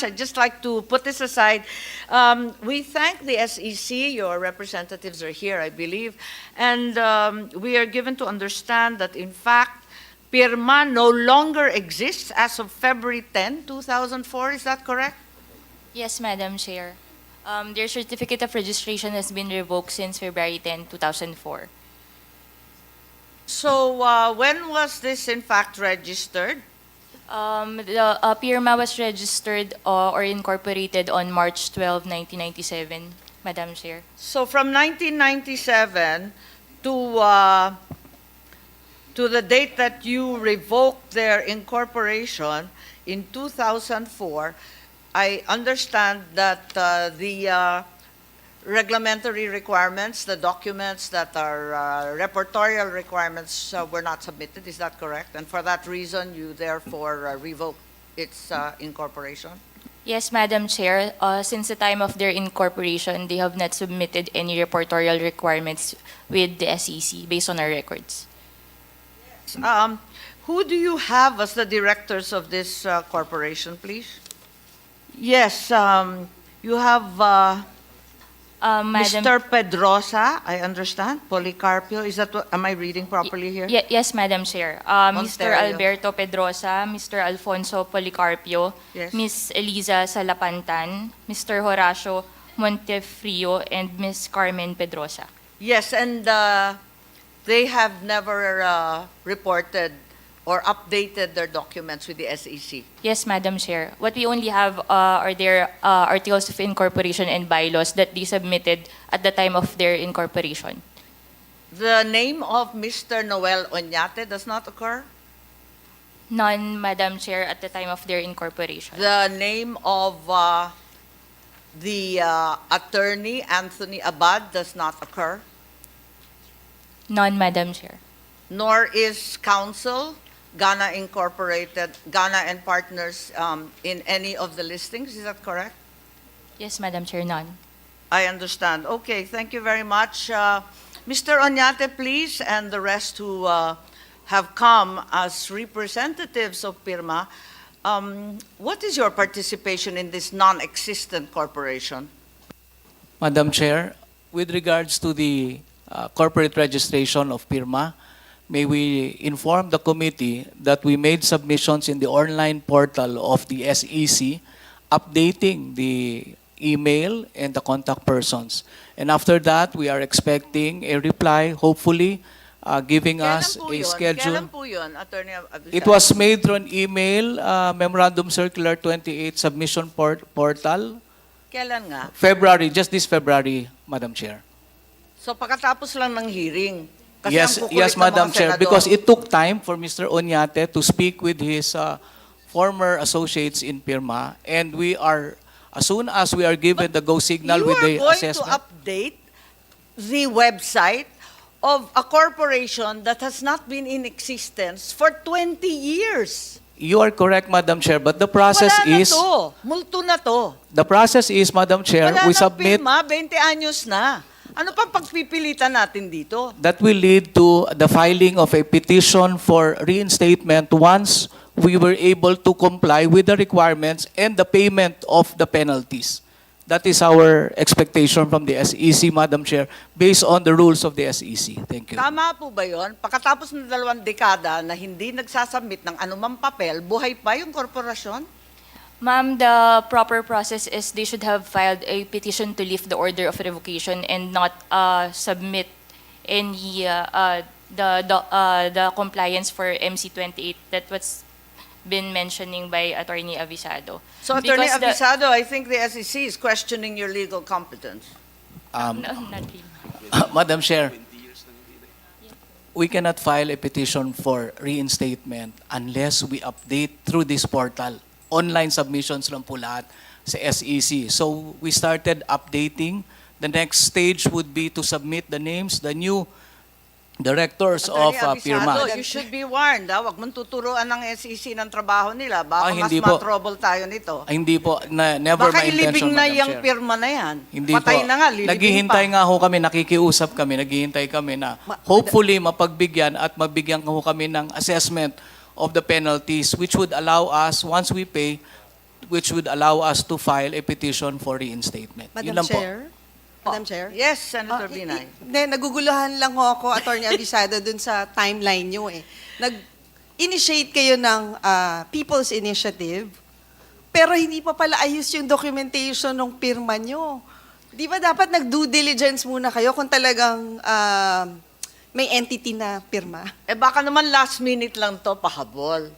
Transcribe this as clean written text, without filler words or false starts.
I'd just like to put this aside. We thank the SEC, your representatives are here, I believe, and we are given to understand that, in fact, Pirma no longer exists as of February 10, 2004. Is that correct? Yes, Madam Chair. Their certificate of registration has been revoked since February 10, 2004. So when was this, in fact, registered? The Pirma was registered or incorporated on March 12, 1997, Madam Chair. So from 1997 to the date that you revoked their incorporation in 2004, I understand that the reglementary requirements, the documents that are reportorial requirements were not submitted. Is that correct? And for that reason, you therefore revoked its incorporation? Yes, Madam Chair. Since the time of their incorporation, they have not submitted any reportorial requirements with the SEC based on our records. Who do you have as the directors of this corporation, please? Yes, you have Madam, Mr. Pedrosa, I understand, Policarpio. Is that what, am I reading properly here? Yes, Madam Chair. Mr. Ontario. Alberto Pedrosa, Mr. Alfonso Policarpio, Yes. Ms. Eliza Salapantan, Mr. Horacio Montefrio, and Ms. Carmen Pedrosa. Yes, and they have never reported or updated their documents with the SEC. Yes, Madam Chair. What we only have are their articles of incorporation and bylaws that they submitted at the time of their incorporation. The name of Mr. Noel Oñate does not occur? None, Madam Chair, at the time of their incorporation. The name of the attorney, Anthony Abad, does not occur? None, Madam Chair. Nor is counsel, Ghana Incorporated, Ghana and Partners in any of the listings. Is that correct? Yes, Madam Chair, none. I understand. Okay, thank you very much. Mr. Oñate, please, and the rest who have come as representatives of Pirma, what is your participation in this non-existent corporation? Madam Chair, with regards to the corporate registration of Pirma, may we inform the committee that we made submissions in the online portal of the SEC updating the email and the contact persons. And after that, we are expecting a reply, hopefully giving us a schedule. Kailan po yun, Attorney Abisado? It was made through an email, Memorandum Circular 28 submission portal, Kailan nga? February, just this February, Madam Chair. So pagkatapos lang ng hearing. Kasi Yes, ang kukulit yes, ng Madam mga Chair, senador. because it took time for Mr. Oñate to speak with his former associates in Pirma, and we are, as soon as we are given the go signal with the You are going assessment. to update the website of a corporation that has not been in existence for 20 years. You are correct, Madam Chair, but the process Wala na is, to. Multo na to. the process is, Madam Chair, Wala we nang submit Pirma, 20 anyos na. Ano pang pagpipilitan natin dito? that will lead to the filing of a petition for reinstatement once we were able to comply with the requirements and the payment of the penalties. That is our expectation from the SEC, Madam Chair, based on the rules of the SEC. Thank you. Tama po ba yun? Pagkatapos ng 2 dekada na hindi nagsasubmit ng anumang papel, buhay pa yung korporasyon? Ma'am, the proper process is they should have filed a petition to lift the order of revocation and not submit any the compliance for MC28 that was been mentioning by Attorney Avisado. So, Attorney Because Avisado, I think the SEC is questioning your legal competence. No, not really. Madam Chair, we cannot file a petition for reinstatement unless we update through this portal. Online submissions lang po lahat sa SEC. So we started updating. The next stage would be to submit the names, the new directors of Attorney Avisado, Pirma. you should be warned. Huwag mong tuturuan ng SEC ng trabaho nila. Baka mas hindi po. ma-trouble tayo nito. Hindi po, never Baka my intention, ilibing na Madam yung Chair. Pirma na yan. Hindi Patay po. na nga, lilibing Naghihintay pa. nga ho kami, nakikiusap kami, naghihintay kami na hopefully mapagbigyan at mabigyan ho kami ng assessment of the penalties which would allow us, once we pay, which would allow us to file a petition for reinstatement. Yun Madam lang po. Chair? Madam Chair? Yes, Senator Binay. Naguguluhan lang ho ako, Attorney Abisado, dun sa timeline nyo eh. Nag-initiate kayo ng People's Initiative, pero hindi pa pala ayos yung documentation ng pirma nyo. Di ba dapat nag-due diligence muna kayo kung talagang may entity na pirma? Eh baka naman last minute lang to pahabol.